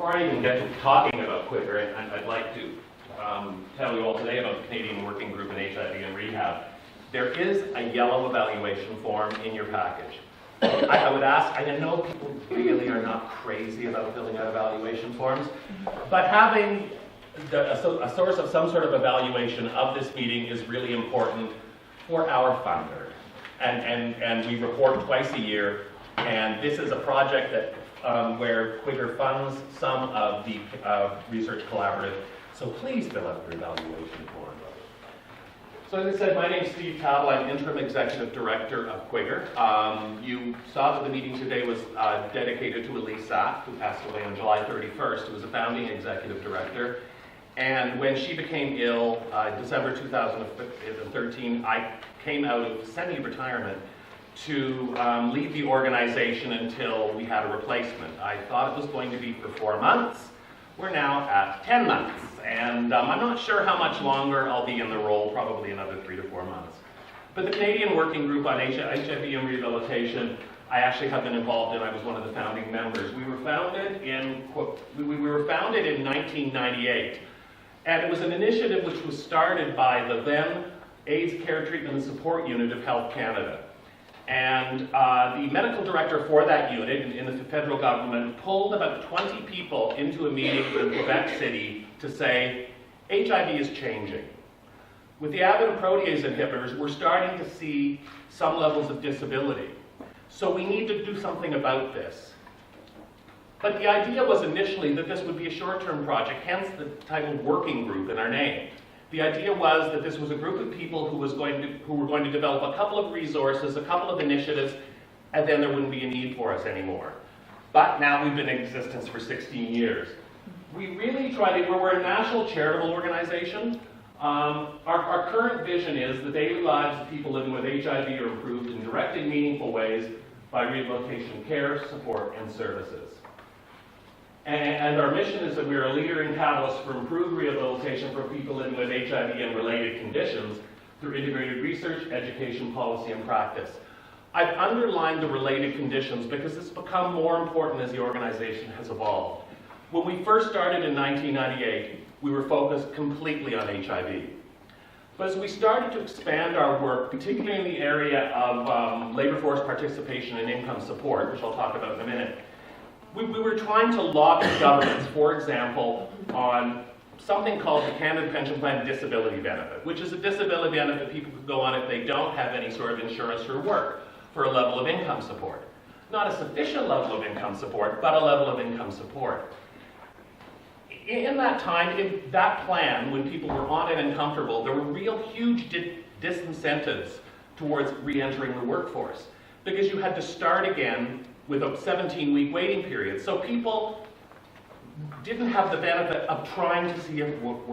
before I even get to talking about CWGHR, I'd like to tell you all today about the Canadian Working Group in HIV and Rehab. There is a yellow evaluation form in your package. I would ask, I know people really are not crazy about filling out evaluation forms, but having a source of some sort of evaluation of this meeting is really important for our funder. And we report twice a year, and this is a project that where CWGHR funds some of the research collaborative. So please fill out your evaluation form. So as I said, my name is Steve Tattle. I'm Interim Executive Director of CWGHR. You saw that the meeting today was dedicated to Elise Sack, who passed away on July 31st, who was a founding Executive Director. And when she became ill, December 2013, I came out of semi-retirement to lead the organization until we had a replacement. I thought it was going to be for 4 months. We're now at 10 months, and I'm not sure how much longer I'll be in the role, probably another 3 to 4 months. But the Canadian Working Group on HIV and Rehabilitation, I actually have been involved in. I was one of the founding members. We were founded in 1998, and it was an initiative which was started by the then AIDS Care Treatment and Support Unit of Health Canada. And the medical director for that unit in the federal government pulled about 20 people into a meeting in Quebec City to say, HIV is changing. With the advent of protease inhibitors, we're starting to see some levels of disability. So we need to do something about this. But the idea was initially that this would be a short-term project, hence the title Working Group in our name. The idea was that this was a group of people who were going to develop a couple of resources, a couple of initiatives, and then there wouldn't be a need for us anymore. But now we've been in existence for 16 years. We really try to, we're a national charitable organization. Our current vision is the daily lives of people living with HIV are improved in direct and meaningful ways by rehabilitation care, support, and services. And our mission is that we are a leader in catalysts for improved rehabilitation for people living with HIV and related conditions through integrated research, education, policy, and practice. I've underlined the related conditions because it's become more important as the organization has evolved. When we first started in 1998, we were focused completely on HIV. But as we started to expand our work, particularly in the area of labor force participation and income support, which I'll talk about in a minute, we were trying to lobby governments, for example, on something called the Canada Pension Plan Disability Benefit, which is a disability benefit people could go on if they don't have any sort of insurance or work for a level of income support. Not a sufficient level of income support, but a level of income support. In that time, in that plan, when people were on it and comfortable, there were real huge disincentives towards re-entering the workforce because you had to start again with a 17-week waiting period. So people didn't have the benefit of trying to see if it would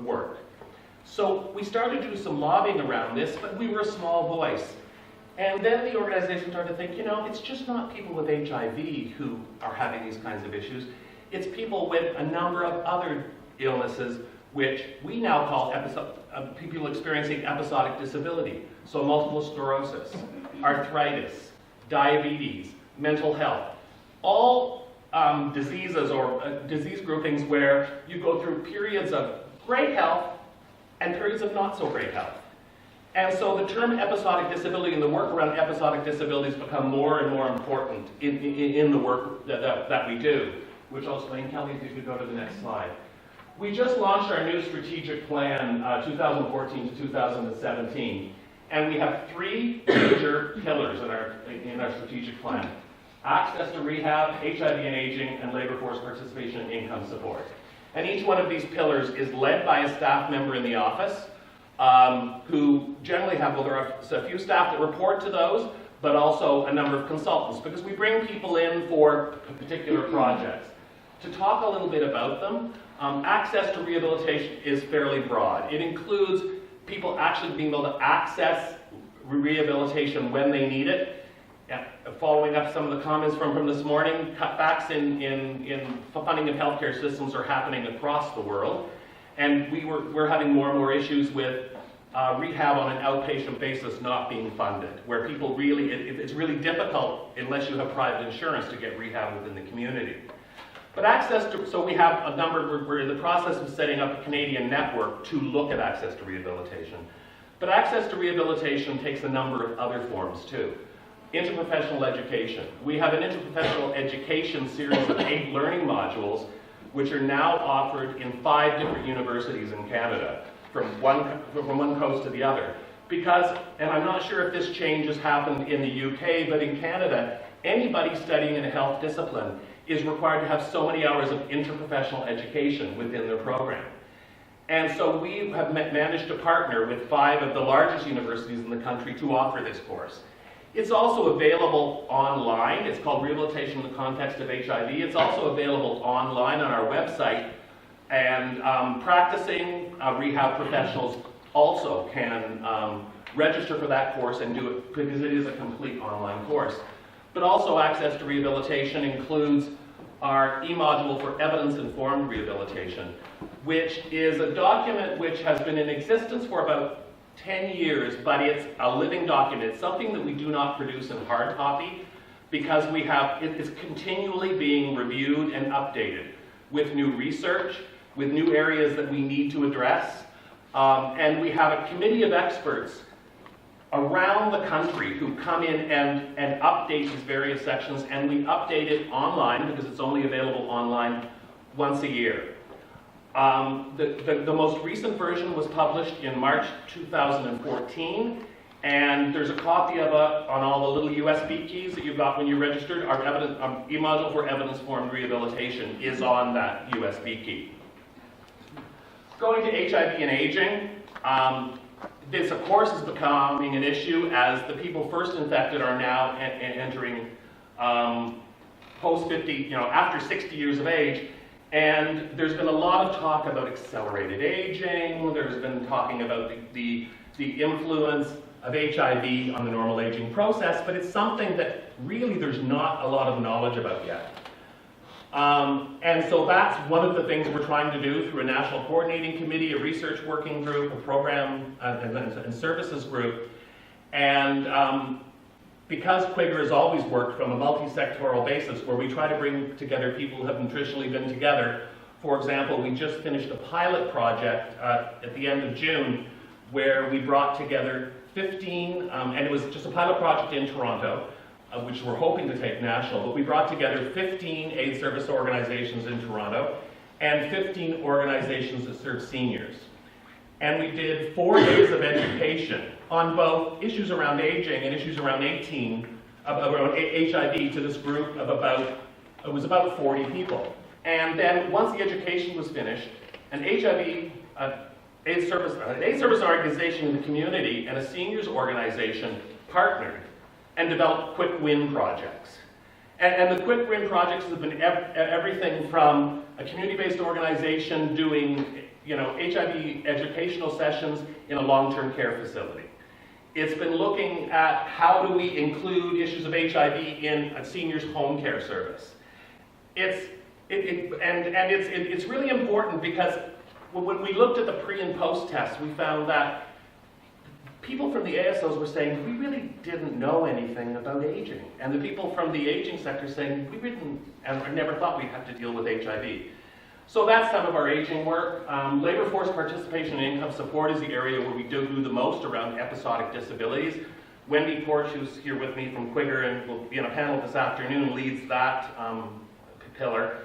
work. So we started to do some lobbying around this, but we were a small voice. And then the organization started to think, you know, it's just not people with HIV who are having these kinds of issues. It's people with a number of other illnesses, which we now call people experiencing episodic disability. So multiple sclerosis, arthritis, diabetes, mental health, all diseases or disease groupings where you go through periods of great health and periods of not so great health. And so the term episodic disability and the work around episodic disabilities become more and more important in the work that we do, which I'll explain. Kelly, if you could go to the next slide. We just launched our new strategic plan, 2014 to 2017. And we have 3 major pillars in our strategic plan. Access to rehab, HIV and aging, and labor force participation and income support. And each one of these pillars is led by a staff member in the office who generally have, well, there are a few staff that report to those, but also a number of consultants because we bring people in for particular projects. To talk a little bit about them, access to rehabilitation is fairly broad. It includes people actually being able to access rehabilitation when they need it. Following up some of the comments from this morning, cutbacks in funding of healthcare systems are happening across the world. And we're having more and more issues with rehab on an outpatient basis not being funded, where people really, it's really difficult unless you have private insurance to get rehab within the community. But access to, so we have a number, we're in the process of setting up a Canadian network to look at access to rehabilitation. But access to rehabilitation takes a number of other forms too. Interprofessional education. We have an interprofessional education series of 8 learning modules which are now offered in 5 different universities in Canada, from one coast to the other. Because, and I'm not sure if this change has happened in the UK, but in Canada, anybody studying in a health discipline is required to have so many hours of interprofessional education within their program. And so we have managed to partner with 5 of the largest universities in the country to offer this course. It's also available online. It's called Rehabilitation in the Context of HIV. It's also available online on our website. And practicing rehab professionals also can register for that course and do it because it is a complete online course. But also access to rehabilitation includes our e-module for evidence-informed rehabilitation, which is a document which has been in existence for about 10 years, but it's a living document. It's something that we do not produce in hard copy because we have, it is continually being reviewed and updated with new research, with new areas that we need to address. And we have a committee of experts around the country who come in and update these various sections, and we update it online because it's only available online once a year. The most recent version was published in March 2014, and there's a copy of it on all the little USB keys that you got when you registered. Our e-module for evidence-informed rehabilitation is on that USB key. Going to HIV and aging, this of course is becoming an issue as the people first infected are now entering post-50, after 60 years of age. And there's been a lot of talk about accelerated aging. There's been talking about the influence of HIV on the normal aging process, but it's something that really there's not a lot of knowledge about yet. And so that's one of the things we're trying to do through a national coordinating committee, a research working group, a program and services group. And because CWGHR has always worked from a multi-sectoral basis where we try to bring together people who have traditionally been together. For example, we just finished a pilot project at the end of June where we brought together 15, and it was just a pilot project in Toronto, which we're hoping to take national, but we brought together 15 AIDS service organizations in Toronto and 15 organizations that serve seniors. And we did 4 days of education on both issues around aging and issues around around HIV to this group of it was about 40 people. And then once the education was finished, an AIDS service organization in the community and a seniors organization partnered and developed quick win projects. And the quick win projects have been everything from a community-based organization doing HIV educational sessions in a long-term care facility. It's been looking at how do we include issues of HIV in a seniors home care service. It's really important because when we looked at the pre and post tests, we found that people from the ASOs were saying, we really didn't know anything about aging. And the people from the aging sector saying, we didn't, and I never thought we'd have to deal with HIV. So that's some of our aging work. Labor force participation and income support is the area where we do the most around episodic disabilities. Wendy Porch, who's here with me from CWGHR and will be on a panel this afternoon, leads that pillar.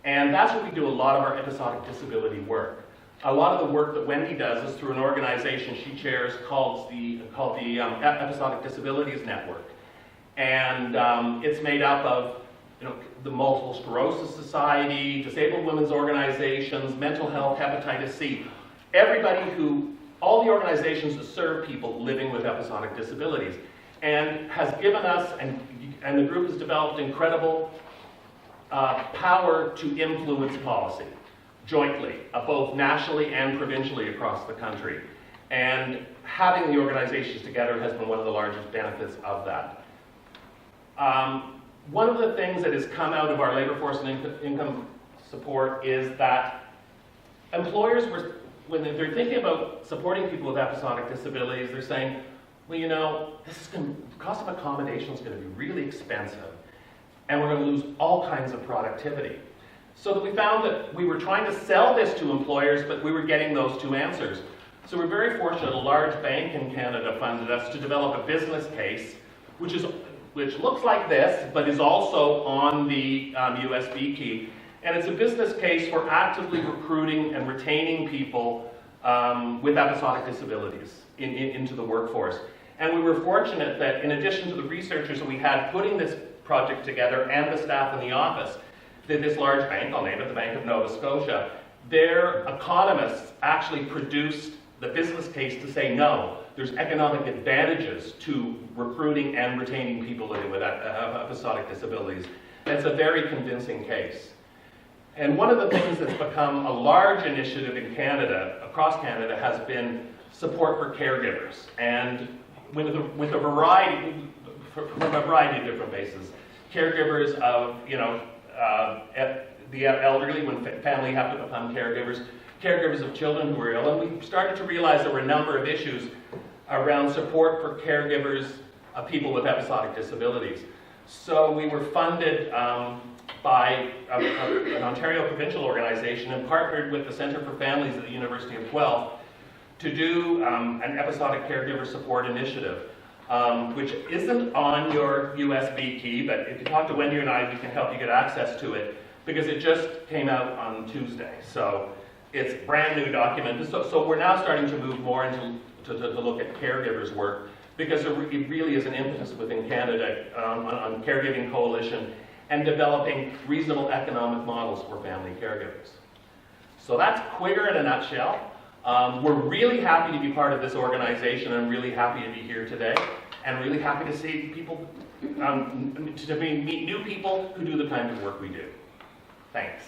And that's where we do a lot of our episodic disability work. A lot of the work that Wendy does is through an organization she chairs called the Episodic Disabilities Network. And it's made up of the Multiple Sclerosis Society, Disabled Women's Organizations, Mental Health, Hepatitis C. All the organizations that serve people living with episodic disabilities. And has given us, and the group has developed incredible power to influence policy jointly, both nationally and provincially across the country. And having the organizations together has been one of the largest benefits of that. One of the things that has come out of our labor force and income support is that employers when they're thinking about supporting people with episodic disabilities, they're saying, well, the cost of accommodation is going to be really expensive, and we're going to lose all kinds of productivity. So that we found that we were trying to sell this to employers, but we were getting those two answers. So we're very fortunate a large bank in Canada funded us to develop a business case, which looks like this, but is also on the USB key. And it's a business case for actively recruiting and retaining people with episodic disabilities into the workforce. And we were fortunate that in addition to the researchers that we had putting this project together and the staff in the office, that this large bank, I'll name it, the Bank of Nova Scotia, their economists actually produced the business case to say no, there's economic advantages to recruiting and retaining people living with episodic disabilities. And it's a very convincing case. And one of the things that's become a large initiative in Canada, across Canada, has been support for caregivers. And with a variety, from a variety of different bases. Caregivers of, the elderly, when family have to become caregivers, caregivers of children who are ill, and we started to realize there were a number of issues around support for caregivers of people with episodic disabilities. So we were funded by an Ontario provincial organization and partnered with the Centre for Families at the University of Guelph to do an episodic caregiver support initiative, which isn't on your USB key, but if you talk to Wendy and I, we can help you get access to it, because it just came out on Tuesday. So it's a brand new document. So we're now starting to move more into to look at caregivers' work, because it really is an impetus within Canada on Caregiving Coalition and developing reasonable economic models for family caregivers. So that's Quigger in a nutshell. We're really happy to be part of this organization. I'm really happy to be here today, and really happy to see people, to meet new people who do the kind of work we do. Thanks.